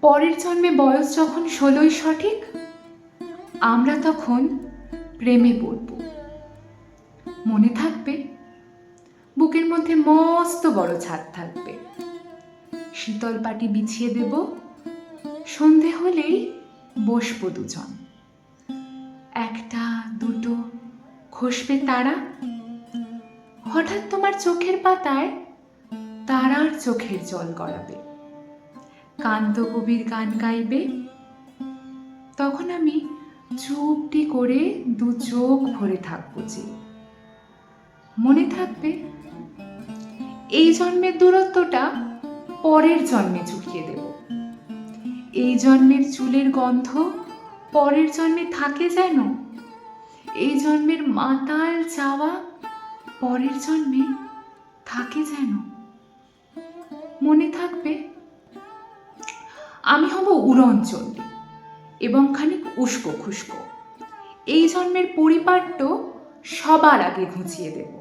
পরের জন্মে বয়স যখন 16ই সঠিক, আমরা তখন প্রেমে পড়ব। মনে থাকবে, বুকের মধ্যে মস্ত বড় ছাদ থাকবে, শীতল পাটি বিছিয়ে দেব, সন্ধে হলেই বসবো দুজন। একটা দুটো খসবে তারা, হঠাৎ তোমার চোখের পাতায় তারার চোখের জল গড়াবে, কান্ত কবির গান গাইবে। তখন আমি চুপটি করে দু চোখ ভরে থাকবো যে। মনে থাকবে, এই জন্মের দূরত্বটা পরের জন্মে চুকিয়ে দেব। এই জন্মের চুলের গন্ধ পরের জন্মে থাকে যেন, এই জন্মের মাতাল চাওয়া পরের জন্মে থাকে যেন। মনে থাকবে, আমি হব উড়নচণ্ডী এবং খানিক উস্কো খুস্কো। এই জন্মের পরিপাট্য সবার আগে ঘুচিয়ে দেব।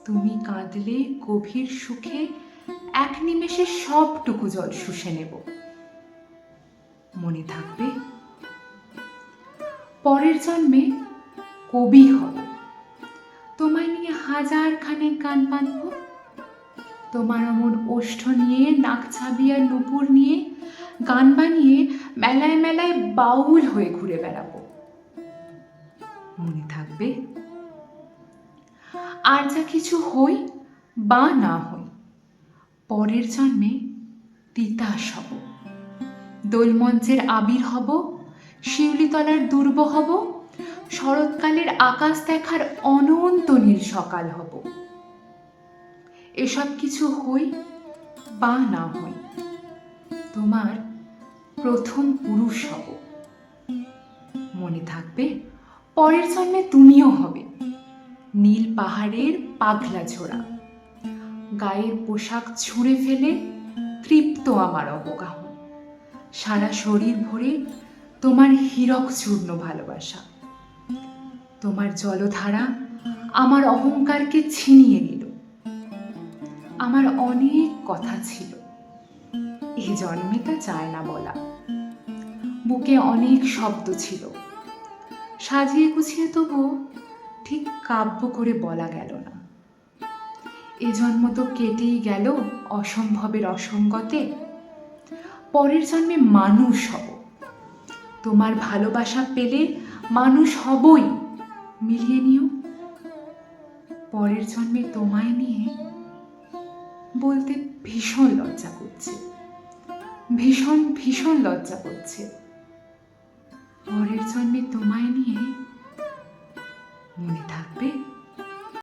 তুমি কাঁদলে গভীর সুখে এক নিমেষে সবটুকু জল শুষে নেব। মনে থাকবে, পরের জন্মে কবি হব, তোমায় নিয়ে হাজার খানেক গান বাঁধব। তোমার অমন ওষ্ঠ নিয়ে, নাক ছাবিয়া নুপুর নিয়ে গান বানিয়ে মেলায় মেলায় বাউল হয়ে ঘুরে বেড়াবো। মনে থাকবে, আর যা কিছু হই বা না হই, পরের জন্মে তিতাস হব, দোলমঞ্চের আবির হব, শিউলিতলার দুর্ব হব, শরৎকালের আকাশ দেখার অনন্ত নীল সকাল হব। এসব কিছু হই বা না হই, তোমার প্রথম পুরুষ হব। মনে থাকবে, পরের জন্মে তুমিও হবে নীল পাহাড়ের পাগলা ঝোড়া, গায়ের পোশাক ছুঁড়ে ফেলে তৃপ্ত আমার অবগাহন, সারা শরীর ভরে তোমার হীরক চূর্ণ ভালোবাসা। তোমার জলধারা আমার অহংকারকে ছিনিয়ে নিল। আমার অনেক কথা ছিল, এ জন্মে তা চায় না বলা। বুকে অনেক শব্দ ছিল, সাজিয়ে গুছিয়ে তবু ঠিক কাব্য করে বলা গেল না। এ জন্ম তো কেটেই গেল অসম্ভবের অসঙ্গতে। পরের জন্মে মানুষ হব, তোমার ভালোবাসা পেলে মানুষ হবই, মিলিয়ে নিও। পরের জন্মে তোমায় নিয়ে বলতে ভীষণ লজ্জা করছে, ভীষণ ভীষণ লজ্জা করছে। পরের জন্মে তোমায় নিয়ে